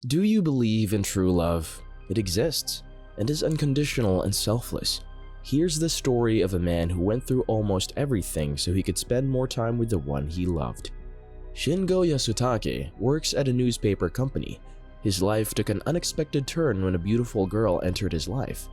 Do you believe in true love? It exists and is unconditional and selfless. Here's the story of a man who went through almost everything so he could spend more time with the one he loved. Shingo Yasutake works at a newspaper company. His life took an unexpected turn when a beautiful girl entered his life.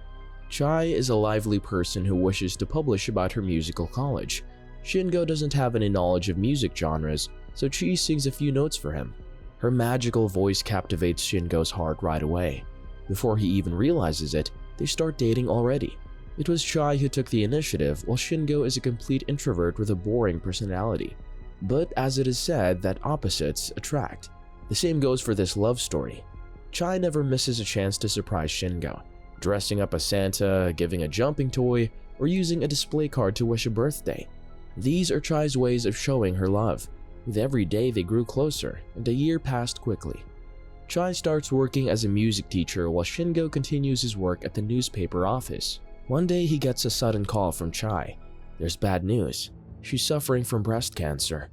Chie is a lively person who wishes to publish about her musical college. Shingo doesn't have any knowledge of music genres, so Chie sings a few notes for him. Her magical voice captivates Shingo's heart right away. Before he even realizes it, they start dating already. It was Chie who took the initiative, while Shingo is a complete introvert with a boring personality. But as it is said that opposites attract, the same goes for this love story. Chie never misses a chance to surprise Shingo, dressing up as Santa, giving a jumping toy, or using a display card to wish a birthday. These are Chie's ways of showing her love. With every day they grew closer, and a year passed quickly. Chie starts working as a music teacher while Shingo continues his work at the newspaper office. One day he gets a sudden call from Chie. There's bad news. She's suffering from breast cancer.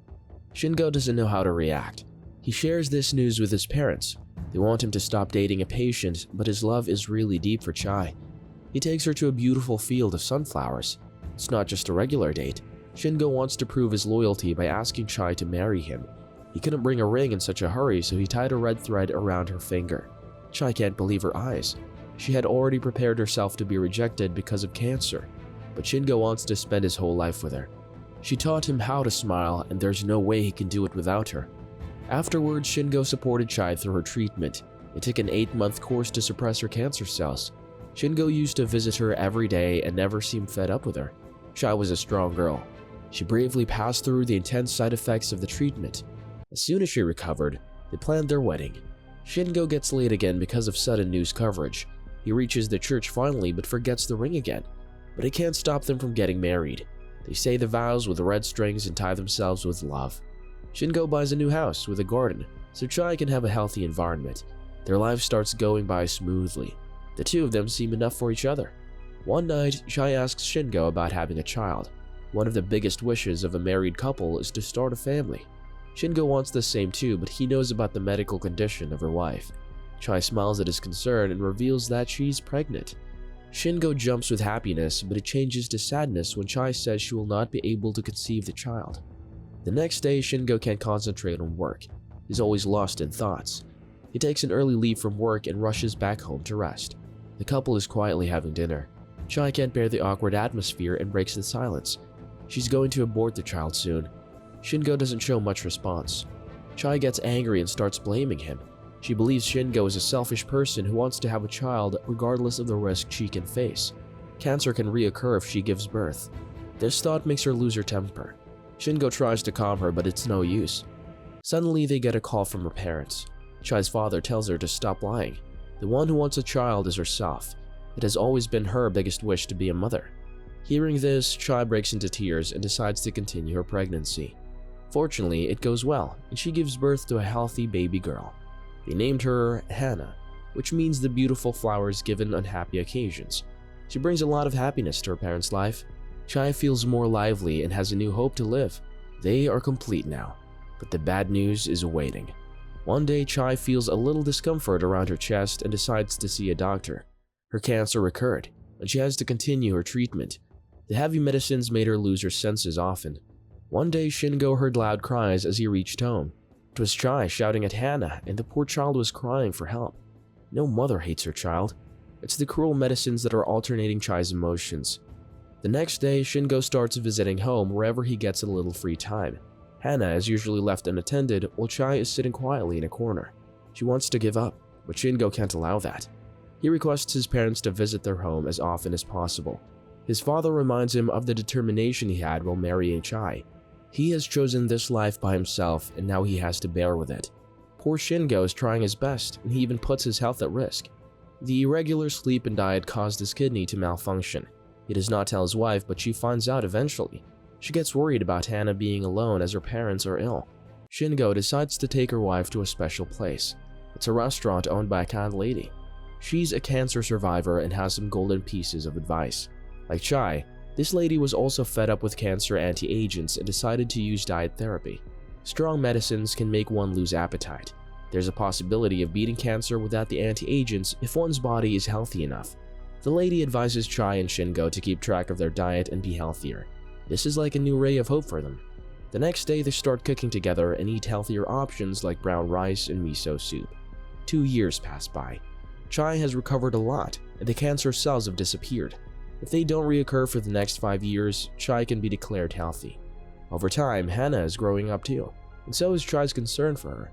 Shingo doesn't know how to react. He shares this news with his parents. They want him to stop dating a patient, but his love is really deep for Chie. He takes her to a beautiful field of sunflowers. It's not just a regular date. Shingo wants to prove his loyalty by asking Chie to marry him. He couldn't bring a ring in such a hurry, so he tied a red thread around her finger. Chie can't believe her eyes. She had already prepared herself to be rejected because of cancer, but Shingo wants to spend his whole life with her. She taught him how to smile, and there's no way he can do it without her. Afterwards, Shingo supported Chie through her treatment. It took an 8-month course to suppress her cancer cells. Shingo used to visit her every day and never seemed fed up with her. Chie was a strong girl. She bravely passed through the intense side effects of the treatment. As soon as she recovered, they planned their wedding. Shingo gets late again because of sudden news coverage. He reaches the church finally but forgets the ring again. But it can't stop them from getting married. They say the vows with red strings and tie themselves with love. Shingo buys a new house with a garden so Chie can have a healthy environment. Their life starts going by smoothly. The two of them seem enough for each other. One night, Chie asks Shingo about having a child. One of the biggest wishes of a married couple is to start a family. Shingo wants the same too, but he knows about the medical condition of her wife. Chie smiles at his concern and reveals that she's pregnant. Shingo jumps with happiness, but it changes to sadness when Chie says she will not be able to conceive the child. The next day, Shingo can't concentrate on work. He's always lost in thoughts. He takes an early leave from work and rushes back home to rest. The couple is quietly having dinner. Chie can't bear the awkward atmosphere and breaks the silence. She's going to abort the child soon. Shingo doesn't show much response. Chie gets angry and starts blaming him. She believes Shingo is a selfish person who wants to have a child regardless of the risk she can face. Cancer can reoccur if she gives birth. This thought makes her lose her temper. Shingo tries to calm her, but it's no use. Suddenly, they get a call from her parents. Chie's father tells her to stop lying. The one who wants a child is herself. It has always been her biggest wish to be a mother. Hearing this, Chie breaks into tears and decides to continue her pregnancy. Fortunately, it goes well, and she gives birth to a healthy baby girl. They named her Hannah, which means the beautiful flowers given on happy occasions. She brings a lot of happiness to her parents' life. Chie feels more lively and has a new hope to live. They are complete now, but the bad news is awaiting. One day, Chie feels a little discomfort around her chest and decides to see a doctor. Her cancer recurred, and she has to continue her treatment. The heavy medicines made her lose her senses often. One day, Shingo heard loud cries as he reached home. It was Chie shouting at Hannah, and the poor child was crying for help. No mother hates her child. It's the cruel medicines that are alternating Chie's emotions. The next day, Shingo starts visiting home wherever he gets a little free time. Hannah is usually left unattended while Chie is sitting quietly in a corner. She wants to give up, but Shingo can't allow that. He requests his parents to visit their home as often as possible. His father reminds him of the determination he had while marrying Chie. He has chosen this life by himself, and now he has to bear with it. Poor Shingo is trying his best, and he even puts his health at risk. The irregular sleep and diet caused his kidney to malfunction. He does not tell his wife, but she finds out eventually. She gets worried about Hannah being alone as her parents are ill. Shingo decides to take her wife to a special place. It's a restaurant owned by a kind lady. She's a cancer survivor and has some golden pieces of advice. Like Chie, this lady was also fed up with cancer anti-agents and decided to use diet therapy. Strong medicines can make one lose appetite. There's a possibility of beating cancer without the anti-agents if one's body is healthy enough. The lady advises Chie and Shingo to keep track of their diet and be healthier. This is like a new ray of hope for them. The next day, they start cooking together and eat healthier options like brown rice and miso soup. 2 years pass by. Chie has recovered a lot, and the cancer cells have disappeared. If they don't reoccur for the next 5 years, Chie can be declared healthy. Over time, Hana is growing up too, and so is Chie's concern for her.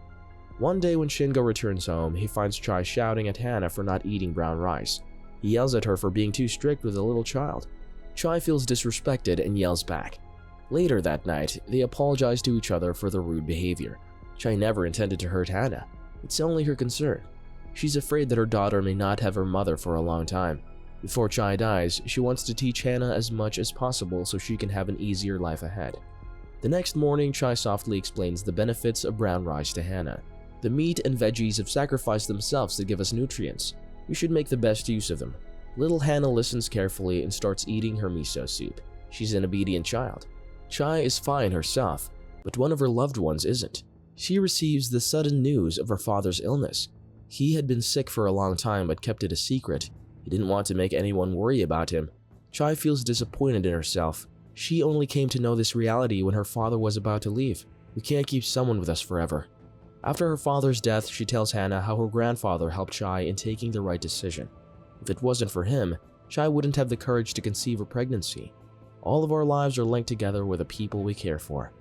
One day when Shingo returns home, he finds Chie shouting at Hana for not eating brown rice. He yells at her for being too strict with a little child. Chie feels disrespected and yells back. Later that night, they apologize to each other for their rude behavior. Chie never intended to hurt Hana. It's only her concern. She's afraid that her daughter may not have her mother for a long time. Before Chie dies, she wants to teach Hana as much as possible so she can have an easier life ahead. The next morning, Chie softly explains the benefits of brown rice to Hana. The meat and veggies have sacrificed themselves to give us nutrients. We should make the best use of them. Little Hana listens carefully and starts eating her miso soup. She's an obedient child. Chie is fine herself, but one of her loved ones isn't. She receives the sudden news of her father's illness. He had been sick for a long time but kept it a secret. He didn't want to make anyone worry about him. Chie feels disappointed in herself. She only came to know this reality when her father was about to leave. We can't keep someone with us forever. After her father's death, she tells Hana how her grandfather helped Chie in taking the right decision. If it wasn't for him, Chie wouldn't have the courage to conceive a pregnancy. All of our lives are linked together with the people we care for.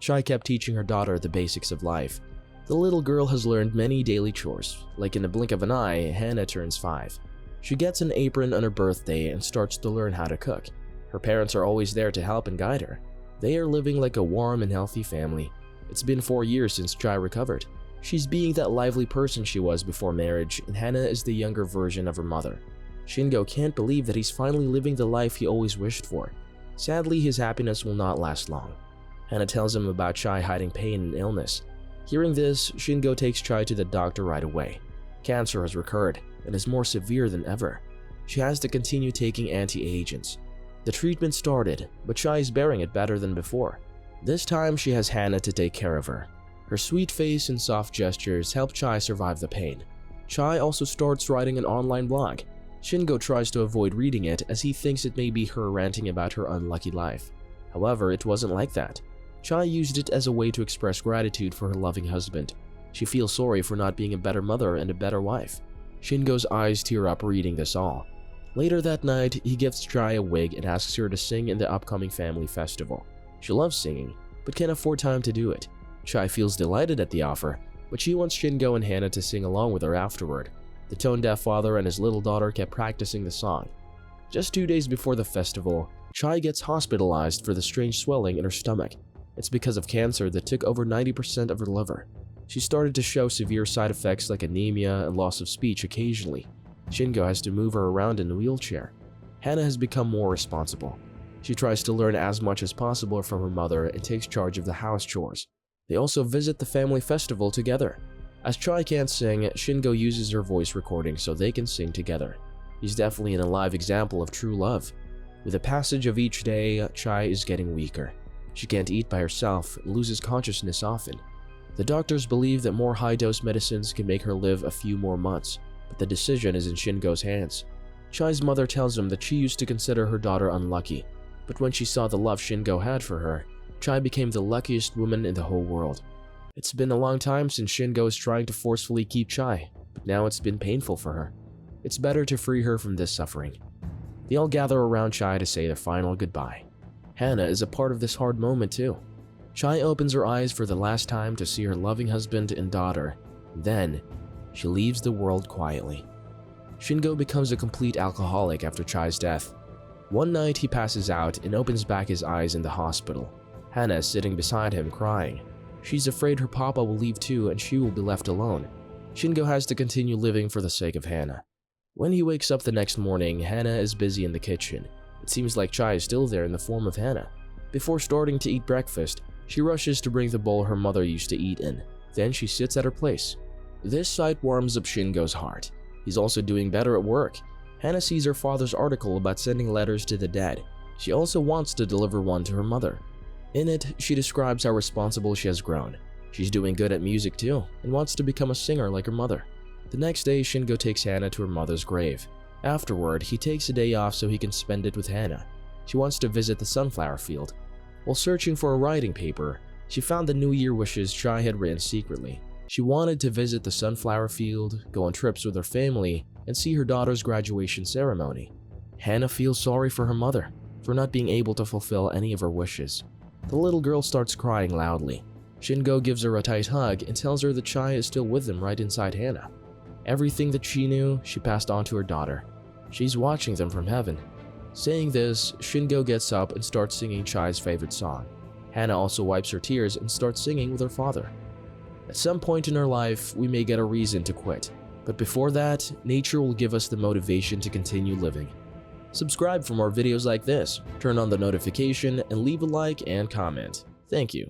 Chie kept teaching her daughter the basics of life. The little girl has learned many daily chores. Like in the blink of an eye, Hana turns 5. She gets an apron on her birthday and starts to learn how to cook. Her parents are always there to help and guide her. They are living like a warm and healthy family. It's been 4 years since Chie recovered. She's being that lively person she was before marriage, and Hana is the younger version of her mother. Shingo can't believe that he's finally living the life he always wished for. Sadly, his happiness will not last long. Hana tells him about Chie hiding pain and illness. Hearing this, Shingo takes Chie to the doctor right away. Cancer has recurred and is more severe than ever. She has to continue taking anti-agents. The treatment started, but Chie is bearing it better than before. This time, she has Hana to take care of her. Her sweet face and soft gestures help Chie survive the pain. Chie also starts writing an online blog. Shingo tries to avoid reading it as he thinks it may be her ranting about her unlucky life. However, it wasn't like that. Chie used it as a way to express gratitude for her loving husband. She feels sorry for not being a better mother and a better wife. Shingo's eyes tear up reading this all. Later that night, he gives Chie a wig and asks her to sing in the upcoming family festival. She loves singing, but can't afford time to do it. Chie feels delighted at the offer, but she wants Shingo and Hana to sing along with her afterward. The tone-deaf father and his little daughter kept practicing the song. Just 2 days before the festival, Chie gets hospitalized for the strange swelling in her stomach. It's because of cancer that took over 90% of her liver. She started to show severe side effects like anemia and loss of speech occasionally. Shingo has to move her around in a wheelchair. Hana has become more responsible. She tries to learn as much as possible from her mother and takes charge of the house chores. They also visit the family festival together. As Chie can't sing, Shingo uses her voice recording so they can sing together. He's definitely an alive example of true love. With the passage of each day, Chie is getting weaker. She can't eat by herself and loses consciousness often. The doctors believe that more high-dose medicines can make her live a few more months, but the decision is in Shingo's hands. Chie's mother tells him that she used to consider her daughter unlucky, but when she saw the love Shingo had for her, Chie became the luckiest woman in the whole world. It's been a long time since Shingo is trying to forcefully keep Chie, but now it's been painful for her. It's better to free her from this suffering. They all gather around Chie to say their final goodbye. Hana is a part of this hard moment too. Chie opens her eyes for the last time to see her loving husband and daughter. Then, she leaves the world quietly. Shingo becomes a complete alcoholic after Chie's death. One night, he passes out and opens back his eyes in the hospital. Hana is sitting beside him crying. She's afraid her papa will leave too and she will be left alone. Shingo has to continue living for the sake of Hana. When he wakes up the next morning, Hana is busy in the kitchen. It seems like Chie is still there in the form of Hana. Before starting to eat breakfast, she rushes to bring the bowl her mother used to eat in. Then she sits at her place. This sight warms up Shingo's heart. He's also doing better at work. Hana sees her father's article about sending letters to the dead. She also wants to deliver one to her mother. In it, she describes how responsible she has grown. She's doing good at music too, and wants to become a singer like her mother. The next day, Shingo takes Hana to her mother's grave. Afterward, he takes a day off so he can spend it with Hana. She wants to visit the sunflower field. While searching for a writing paper, she found the New Year wishes Chie had written secretly. She wanted to visit the sunflower field, go on trips with her family, and see her daughter's graduation ceremony. Hana feels sorry for her mother for not being able to fulfill any of her wishes. The little girl starts crying loudly. Shingo gives her a tight hug and tells her that Chie is still with him right inside Hana. Everything that she knew, she passed on to her daughter. She's watching them from heaven. Saying this, Shingo gets up and starts singing Chie's favorite song. Hana also wipes her tears and starts singing with her father. At some point in our life, we may get a reason to quit, but before that, nature will give us the motivation to continue living. Subscribe for more videos like this, turn on the notification, and leave a like and comment. Thank you.